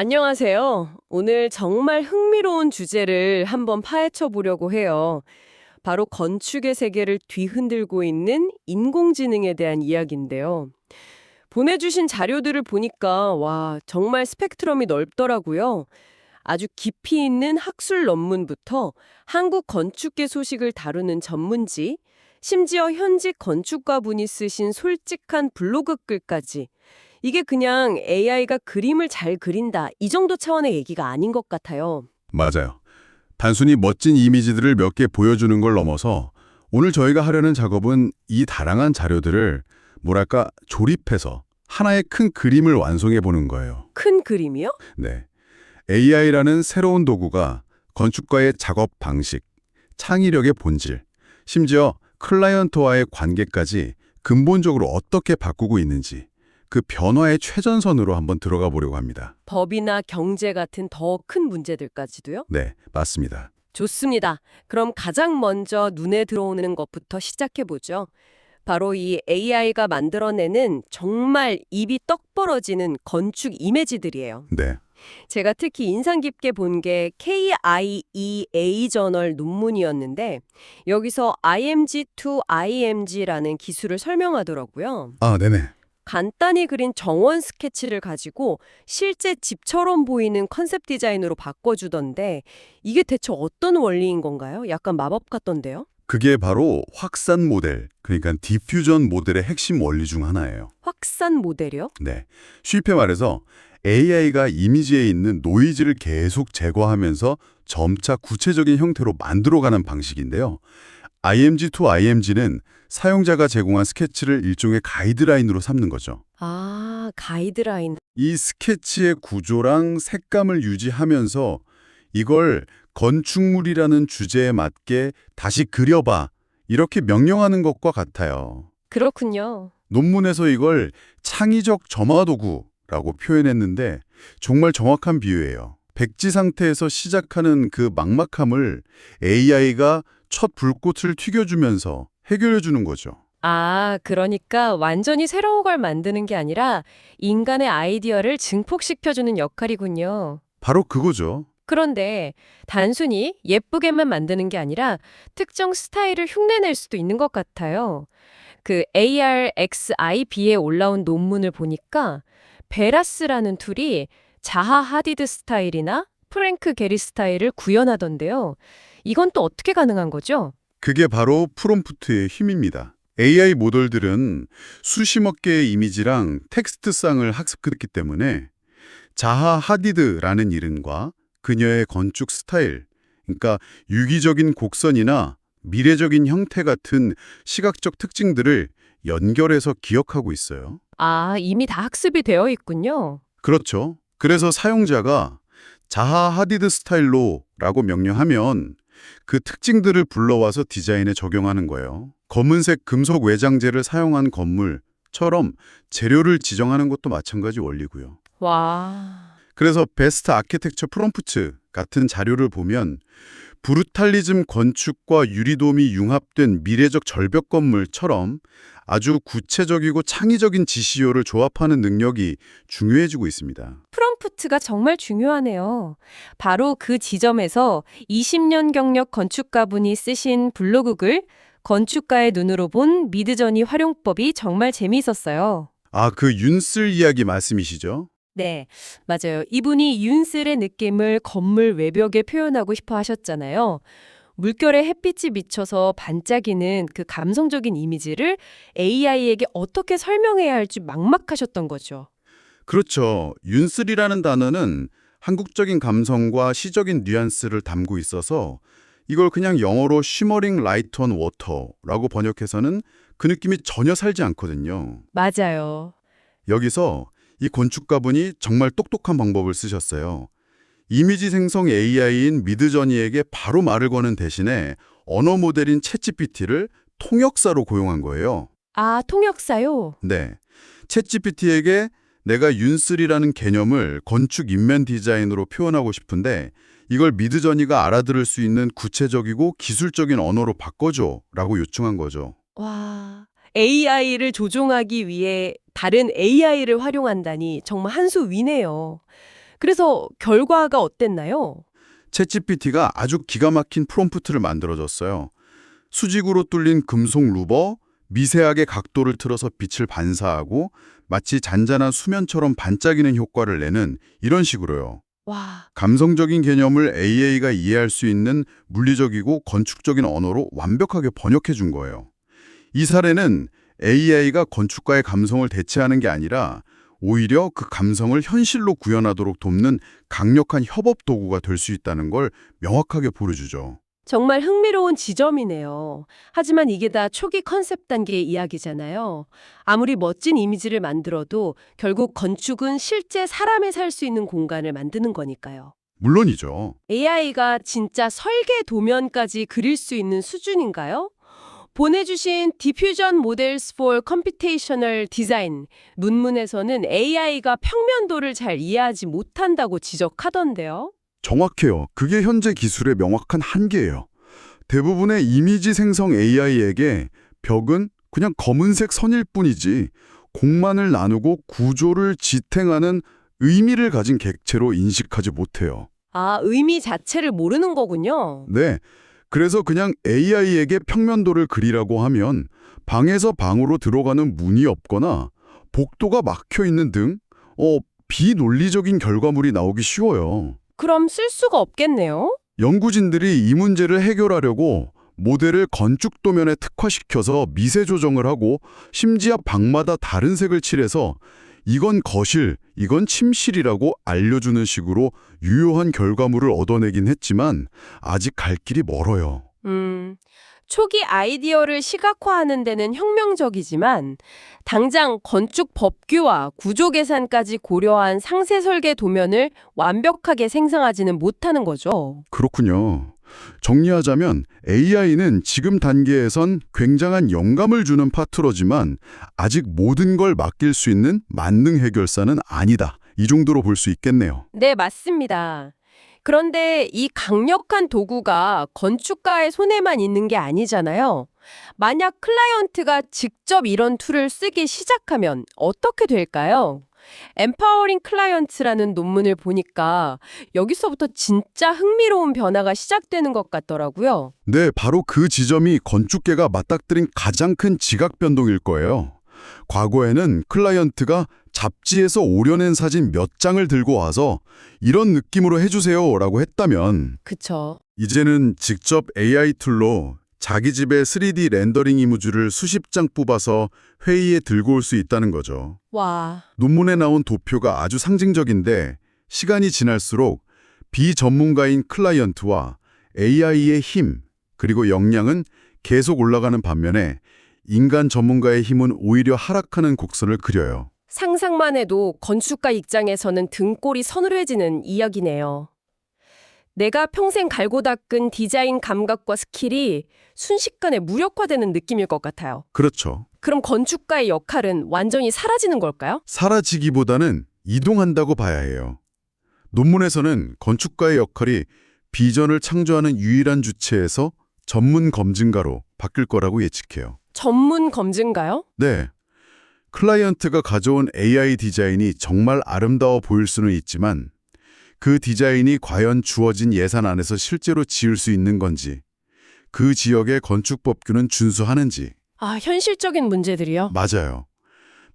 안녕하세요. 오늘 정말 흥미로운 주제를 한번 파헤쳐 보려고 해요. 바로 건축의 세계를 뒤흔들고 있는 인공지능에 대한 이야기인데요. 보내주신 자료들을 보니까, 와, 정말 스펙트럼이 넓더라고요. 아주 깊이 있는 학술 논문부터 한국 건축계 소식을 다루는 전문지, 심지어 현직 건축가분이 쓰신 솔직한 블로그 글까지. 이게 그냥 AI가 그림을 잘 그린다, 이 정도 차원의 얘기가 아닌 것 같아요. 맞아요. 단순히 멋진 이미지들을 몇 개 보여주는 걸 넘어서 오늘 저희가 하려는 작업은 이 다양한 자료들을 뭐랄까 조립해서 하나의 큰 그림을 완성해 보는 거예요. 큰 그림이요? 네. AI라는 새로운 도구가 건축가의 작업 방식, 창의력의 본질, 심지어 클라이언트와의 관계까지 근본적으로 어떻게 바꾸고 있는지 그 변화의 최전선으로 한번 들어가 보려고 합니다. 법이나 경제 같은 더 큰 문제들까지도요? 네, 맞습니다. 좋습니다. 그럼 가장 먼저 눈에 들어오는 것부터 시작해보죠. 바로 이 AI가 만들어내는 정말 입이 떡 벌어지는 건축 이미지들이에요. 네. 제가 특히 인상 깊게 본 게 KIEA 저널 논문이었는데 여기서 IMG to IMG라는 기술을 설명하더라고요. 아, 네네. 간단히 그린 정원 스케치를 가지고 실제 집처럼 보이는 컨셉 디자인으로 바꿔주던데 이게 대체 어떤 원리인 건가요? 약간 마법 같던데요? 그게 바로 확산 모델, 그러니까 디퓨전 모델의 핵심 원리 중 하나예요. 확산 모델이요? 네. 쉽게 말해서 AI가 이미지에 있는 노이즈를 계속 제거하면서 점차 구체적인 형태로 만들어가는 방식인데요. IMG to IMG는 사용자가 제공한 스케치를 일종의 가이드라인으로 삼는 거죠. 아, 가이드라인. 이 스케치의 구조랑 색감을 유지하면서 이걸 건축물이라는 주제에 맞게 다시 그려봐 이렇게 명령하는 것과 같아요. 그렇군요. 논문에서 이걸 창의적 점화 도구라고 표현했는데 정말 정확한 비유예요. 백지 상태에서 시작하는 그 막막함을 AI가 첫 불꽃을 튀겨주면서 해결해주는 거죠. 아, 그러니까 완전히 새로운 걸 만드는 게 아니라 인간의 아이디어를 증폭시켜주는 역할이군요. 바로 그거죠. 그런데 단순히 예쁘게만 만드는 게 아니라 특정 스타일을 흉내낼 수도 있는 것 같아요. 그 ARXIB에 올라온 논문을 보니까 베라스라는 툴이 자하 하디드 스타일이나 프랭크 게리 스타일을 구현하던데요. 이건 또 어떻게 가능한 거죠? 그게 바로 프롬프트의 힘입니다. AI 모델들은 수십억 개의 이미지랑 텍스트상을 학습했기 때문에 자하 하디드라는 이름과 그녀의 건축 스타일, 그러니까 유기적인 곡선이나 미래적인 형태 같은 시각적 특징들을 연결해서 기억하고 있어요. 아, 이미 다 학습이 되어 있군요. 그렇죠. 그래서 사용자가 자하 하디드 스타일로라고 명령하면 그 특징들을 불러와서 디자인에 적용하는 거예요. 검은색 금속 외장재를 사용한 건물처럼 재료를 지정하는 것도 마찬가지 원리고요. 와, 그래서 베스트 아키텍처 프롬프트 같은 자료를 보면 브루탈리즘 건축과 유리돔이 융합된 미래적 절벽 건물처럼 아주 구체적이고 창의적인 지시요를 조합하는 능력이 중요해지고 있습니다. 프롬프트가 정말 중요하네요. 바로 그 지점에서 20년 경력 건축가분이 쓰신 블로그 글 건축가의 눈으로 본 미드저니 활용법이 정말 재미있었어요. 아, 그 윤슬 이야기 말씀이시죠? 네, 맞아요. 이분이 윤슬의 느낌을 건물 외벽에 표현하고 싶어 하셨잖아요. 물결에 햇빛이 비쳐서 반짝이는 그 감성적인 이미지를 AI에게 어떻게 설명해야 할지 막막하셨던 거죠. 그렇죠. 윤슬이라는 단어는 한국적인 감성과 시적인 뉘앙스를 담고 있어서 이걸 그냥 영어로 쉬머링 라이트 온 워터라고 번역해서는 그 느낌이 전혀 살지 않거든요. 맞아요. 여기서 이 건축가분이 정말 똑똑한 방법을 쓰셨어요. 이미지 생성 AI인 미드저니에게 바로 말을 거는 대신에 언어 모델인 챗GPT를 통역사로 고용한 거예요. 아, 통역사요? 네. 챗GPT에게 내가 윤슬이라는 개념을 건축 인면 디자인으로 표현하고 싶은데 이걸 미드저니가 알아들을 수 있는 구체적이고 기술적인 언어로 바꿔줘 라고 요청한 거죠. 와, AI를 조종하기 위해 다른 AI를 활용한다니 정말 한 수 위네요. 그래서 결과가 어땠나요? 챗GPT가 아주 기가 막힌 프롬프트를 만들어줬어요. 수직으로 뚫린 금속 루버, 미세하게 각도를 틀어서 빛을 반사하고 마치 잔잔한 수면처럼 반짝이는 효과를 내는 이런 식으로요. 와, 감성적인 개념을 AI가 이해할 수 있는 물리적이고 건축적인 언어로 완벽하게 번역해 준 거예요. 이 사례는 AI가 건축가의 감성을 대체하는 게 아니라 오히려 그 감성을 현실로 구현하도록 돕는 강력한 협업 도구가 될 수 있다는 걸 명확하게 보여주죠. 정말 흥미로운 지점이네요. 하지만 이게 다 초기 컨셉 단계의 이야기잖아요. 아무리 멋진 이미지를 만들어도 결국 건축은 실제 사람이 살 수 있는 공간을 만드는 거니까요. 물론이죠. AI가 진짜 설계 도면까지 그릴 수 있는 수준인가요? 보내주신 Diffusion Models for Computational Design 문문에서는 AI가 평면도를 잘 이해하지 못한다고 지적하던데요. 정확해요. 그게 현재 기술의 명확한 한계예요. 대부분의 이미지 생성 AI에게 벽은 그냥 검은색 선일 뿐이지 공만을 나누고 구조를 지탱하는 의미를 가진 객체로 인식하지 못해요. 아, 의미 자체를 모르는 거군요. 네. 그래서 그냥 AI에게 평면도를 그리라고 하면 방에서 방으로 들어가는 문이 없거나 복도가 막혀 있는 등 비논리적인 결과물이 나오기 쉬워요. 그럼 쓸 수가 없겠네요. 연구진들이 이 문제를 해결하려고 모델을 건축 도면에 특화시켜서 미세 조정을 하고 심지어 방마다 다른 색을 칠해서 이건 거실, 이건 침실이라고 알려주는 식으로 유효한 결과물을 얻어내긴 했지만 아직 갈 길이 멀어요. 초기 아이디어를 시각화하는 데는 혁명적이지만 당장 건축 법규와 구조 계산까지 고려한 상세 설계 도면을 완벽하게 생성하지는 못하는 거죠. 그렇군요. 정리하자면 AI는 지금 단계에선 굉장한 영감을 주는 파트너지만 아직 모든 걸 맡길 수 있는 만능 해결사는 아니다. 이 정도로 볼 수 있겠네요. 네, 맞습니다. 그런데 이 강력한 도구가 건축가의 손에만 있는 게 아니잖아요. 만약 클라이언트가 직접 이런 툴을 쓰기 시작하면 어떻게 될까요? Empowering Clients라는 논문을 보니까 여기서부터 진짜 흥미로운 변화가 시작되는 것 같더라고요. 네, 바로 그 지점이 건축계가 맞닥뜨린 가장 큰 지각 변동일 거예요. 과거에는 클라이언트가 잡지에서 오려낸 사진 몇 장을 들고 와서 이런 느낌으로 해주세요 라고 했다면 그쵸. 이제는 직접 AI 툴로 자기 집의 3D 렌더링 이미지를 수십 장 뽑아서 회의에 들고 올 수 있다는 거죠. 와, 논문에 나온 도표가 아주 상징적인데 시간이 지날수록 비전문가인 클라이언트와 AI의 힘 그리고 역량은 계속 올라가는 반면에 인간 전문가의 힘은 오히려 하락하는 곡선을 그려요. 상상만 해도 건축가 입장에서는 등골이 서늘해지는 이야기네요. 내가 평생 갈고 닦은 디자인 감각과 스킬이 순식간에 무력화되는 느낌일 것 같아요. 그렇죠. 그럼 건축가의 역할은 완전히 사라지는 걸까요? 사라지기보다는 이동한다고 봐야 해요. 논문에서는 건축가의 역할이 비전을 창조하는 유일한 주체에서 전문 검증가로 바뀔 거라고 예측해요. 전문 검증가요? 네. 클라이언트가 가져온 AI 디자인이 정말 아름다워 보일 수는 있지만 그 디자인이 과연 주어진 예산 안에서 실제로 지을 수 있는 건지, 그 지역의 건축법규는 준수하는지. 아, 현실적인 문제들이요? 맞아요.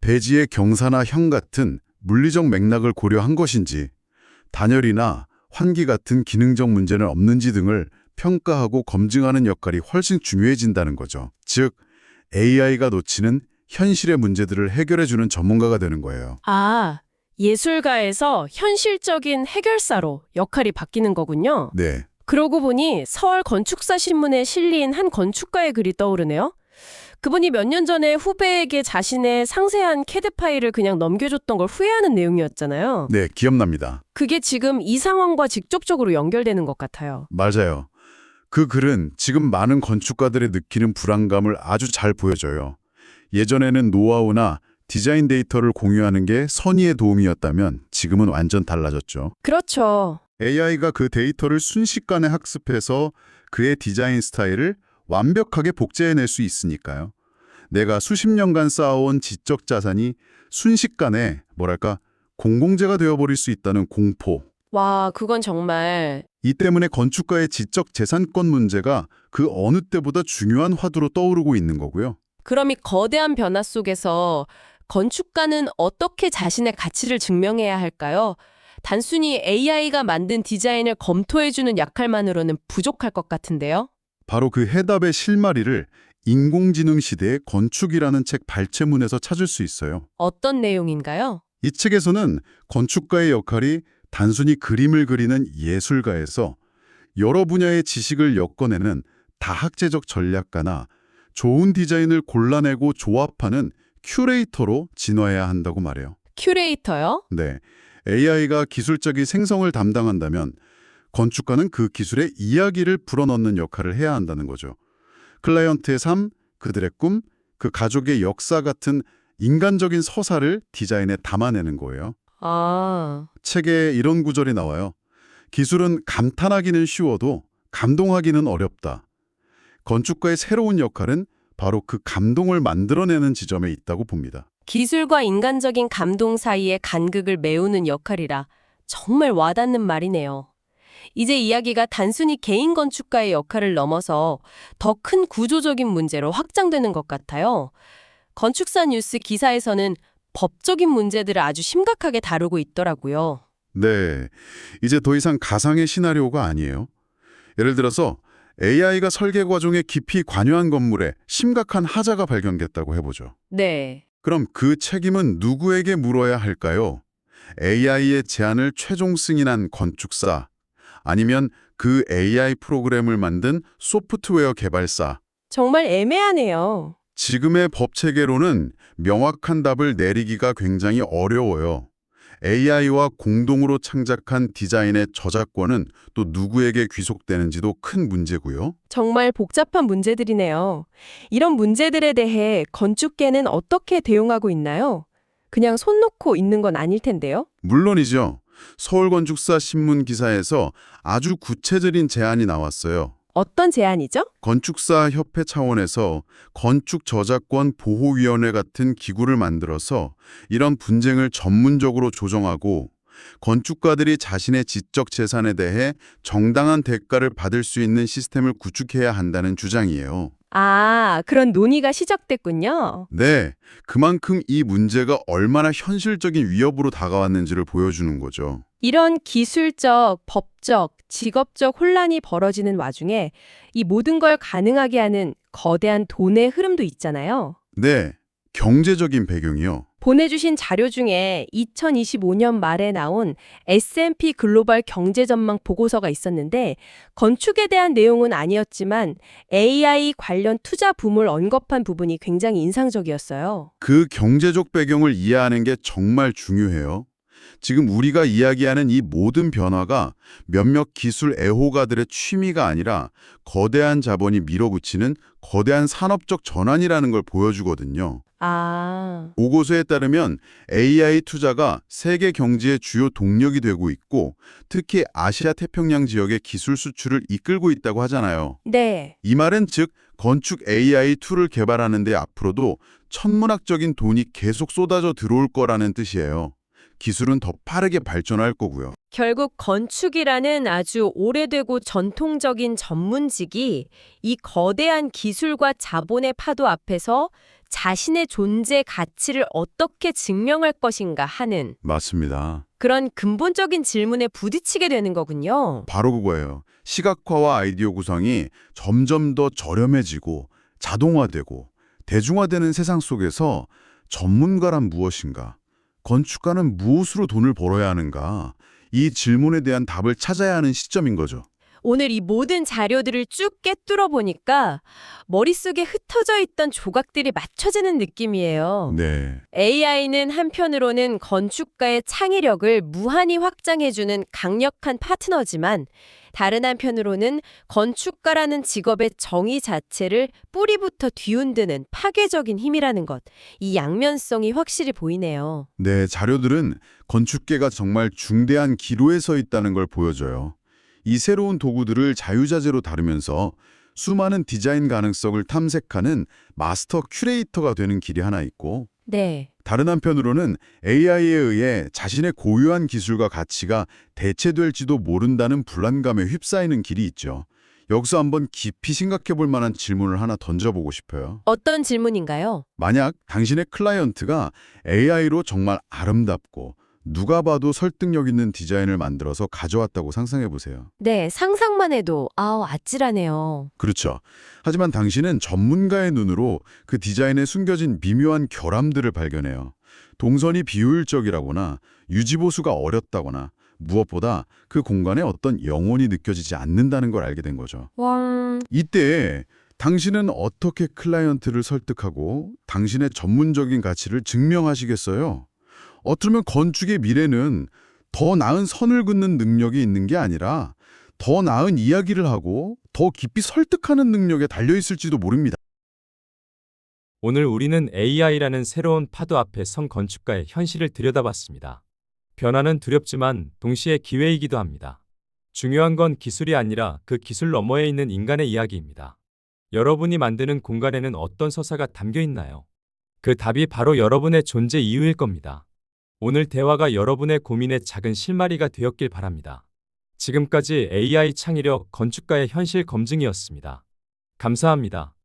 배지의 경사나 형 같은 물리적 맥락을 고려한 것인지, 단열이나 환기 같은 기능적 문제는 없는지 등을 평가하고 검증하는 역할이 훨씬 중요해진다는 거죠. 즉, AI가 놓치는 현실의 문제들을 해결해주는 전문가가 되는 거예요. 아, 예술가에서 현실적인 해결사로 역할이 바뀌는 거군요. 네. 그러고 보니 서울 건축사 신문에 실린 한 건축가의 글이 떠오르네요. 그분이 몇 년 전에 후배에게 자신의 상세한 캐드 파일을 그냥 넘겨줬던 걸 후회하는 내용이었잖아요. 네, 기억납니다. 그게 지금 이 상황과 직접적으로 연결되는 것 같아요. 맞아요. 그 글은 지금 많은 건축가들이 느끼는 불안감을 아주 잘 보여줘요. 예전에는 노하우나 디자인 데이터를 공유하는 게 선의의 도움이었다면 지금은 완전 달라졌죠. 그렇죠. AI가 그 데이터를 순식간에 학습해서 그의 디자인 스타일을 완벽하게 복제해낼 수 있으니까요. 내가 수십 년간 쌓아온 지적 자산이 순식간에 공공재가 되어버릴 수 있다는 공포. 와, 그건 정말 이 때문에 건축가의 지적 재산권 문제가 그 어느 때보다 중요한 화두로 떠오르고 있는 거고요. 그럼 이 거대한 변화 속에서 건축가는 어떻게 자신의 가치를 증명해야 할까요? 단순히 AI가 만든 디자인을 검토해주는 역할만으로는 부족할 것 같은데요? 바로 그 해답의 실마리를 인공지능 시대의 건축이라는 책 발췌문에서 찾을 수 있어요. 어떤 내용인가요? 이 책에서는 건축가의 역할이 단순히 그림을 그리는 예술가에서 여러 분야의 지식을 엮어내는 다학제적 전략가나 좋은 디자인을 골라내고 조합하는 큐레이터로 진화해야 한다고 말해요. 큐레이터요? 네, AI가 기술적인 생성을 담당한다면 건축가는 그 기술의 이야기를 불어넣는 역할을 해야 한다는 거죠. 클라이언트의 삶, 그들의 꿈, 그 가족의 역사 같은 인간적인 서사를 디자인에 담아내는 거예요. 아, 책에 이런 구절이 나와요. 기술은 감탄하기는 쉬워도 감동하기는 어렵다. 건축가의 새로운 역할은 바로 그 감동을 만들어내는 지점에 있다고 봅니다. 기술과 인간적인 감동 사이의 간극을 메우는 역할이라 정말 와닿는 말이네요. 이제 이야기가 단순히 개인 건축가의 역할을 넘어서 더 큰 구조적인 문제로 확장되는 것 같아요. 건축사 뉴스 기사에서는 법적인 문제들을 아주 심각하게 다루고 있더라고요. 네, 이제 더 이상 가상의 시나리오가 아니에요. 예를 들어서 AI가 설계 과정에 깊이 관여한 건물에 심각한 하자가 발견됐다고 해보죠. 네. 그럼 그 책임은 누구에게 물어야 할까요? AI의 제안을 최종 승인한 건축사, 아니면 그 AI 프로그램을 만든 소프트웨어 개발사. 정말 애매하네요. 지금의 법 체계로는 명확한 답을 내리기가 굉장히 어려워요. AI와 공동으로 창작한 디자인의 저작권은 또 누구에게 귀속되는지도 큰 문제고요. 정말 복잡한 문제들이네요. 이런 문제들에 대해 건축계는 어떻게 대응하고 있나요? 그냥 손 놓고 있는 건 아닐 텐데요. 물론이죠. 서울건축사 신문 기사에서 아주 구체적인 제안이 나왔어요. 어떤 제안이죠? 건축사 협회 차원에서 건축 저작권 보호위원회 같은 기구를 만들어서 이런 분쟁을 전문적으로 조정하고 건축가들이 자신의 지적 재산에 대해 정당한 대가를 받을 수 있는 시스템을 구축해야 한다는 주장이에요. 아, 그런 논의가 시작됐군요. 네, 그만큼 이 문제가 얼마나 현실적인 위협으로 다가왔는지를 보여주는 거죠. 이런 기술적, 법적, 직업적 혼란이 벌어지는 와중에 이 모든 걸 가능하게 하는 거대한 돈의 흐름도 있잖아요. 네, 경제적인 배경이요. 보내주신 자료 중에 2025년 말에 나온 S&P 글로벌 경제전망 보고서가 있었는데 건축에 대한 내용은 아니었지만 AI 관련 투자 붐을 언급한 부분이 굉장히 인상적이었어요. 그 경제적 배경을 이해하는 게 정말 중요해요. 지금 우리가 이야기하는 이 모든 변화가 몇몇 기술 애호가들의 취미가 아니라 거대한 자본이 밀어붙이는 거대한 산업적 전환이라는 걸 보여주거든요. 아, 보고서에 따르면 AI 투자가 세계 경제의 주요 동력이 되고 있고 특히 아시아 태평양 지역의 기술 수출을 이끌고 있다고 하잖아요. 네. 이 말은 즉 건축 AI 툴을 개발하는 데 앞으로도 천문학적인 돈이 계속 쏟아져 들어올 거라는 뜻이에요. 기술은 더 빠르게 발전할 거고요. 결국 건축이라는 아주 오래되고 전통적인 전문직이 이 거대한 기술과 자본의 파도 앞에서 자신의 존재 가치를 어떻게 증명할 것인가 하는 맞습니다. 그런 근본적인 질문에 부딪히게 되는 거군요. 바로 그거예요. 시각화와 아이디어 구상이 점점 더 저렴해지고 자동화되고 대중화되는 세상 속에서 전문가란 무엇인가? 건축가는 무엇으로 돈을 벌어야 하는가? 이 질문에 대한 답을 찾아야 하는 시점인 거죠. 오늘 이 모든 자료들을 쭉 꿰뚫어 보니까 머릿속에 흩어져 있던 조각들이 맞춰지는 느낌이에요. 네. AI는 한편으로는 건축가의 창의력을 무한히 확장해주는 강력한 파트너지만 다른 한편으로는 건축가라는 직업의 정의 자체를 뿌리부터 뒤흔드는 파괴적인 힘이라는 것. 이 양면성이 확실히 보이네요. 네, 자료들은 건축계가 정말 중대한 기로에 서 있다는 걸 보여줘요. 이 새로운 도구들을 자유자재로 다루면서 수많은 디자인 가능성을 탐색하는 마스터 큐레이터가 되는 길이 하나 있고 네. 다른 한편으로는 AI에 의해 자신의 고유한 기술과 가치가 대체될지도 모른다는 불안감에 휩싸이는 길이 있죠. 여기서 한번 깊이 생각해 볼 만한 질문을 하나 던져보고 싶어요. 어떤 질문인가요? 만약 당신의 클라이언트가 AI로 정말 아름답고 누가 봐도 설득력 있는 디자인을 만들어서 가져왔다고 상상해 보세요. 네, 상상만 해도 아찔하네요. 그렇죠. 하지만 당신은 전문가의 눈으로 그 디자인에 숨겨진 미묘한 결함들을 발견해요. 동선이 비효율적이라거나 유지보수가 어렵다거나 무엇보다 그 공간에 어떤 영혼이 느껴지지 않는다는 걸 알게 된 거죠. 이때 당신은 어떻게 클라이언트를 설득하고 당신의 전문적인 가치를 증명하시겠어요? 어쩌면 건축의 미래는 더 나은 선을 긋는 능력이 있는 게 아니라 더 나은 이야기를 하고 더 깊이 설득하는 능력에 달려있을지도 모릅니다. 오늘 우리는 AI라는 새로운 파도 앞에 선 건축가의 현실을 들여다봤습니다. 변화는 두렵지만 동시에 기회이기도 합니다. 중요한 건 기술이 아니라 그 기술 너머에 있는 인간의 이야기입니다. 여러분이 만드는 공간에는 어떤 서사가 담겨 있나요? 그 답이 바로 여러분의 존재 이유일 겁니다. 오늘 대화가 여러분의 고민의 작은 실마리가 되었길 바랍니다. 지금까지 AI 창의력 건축가의 현실 검증이었습니다. 감사합니다.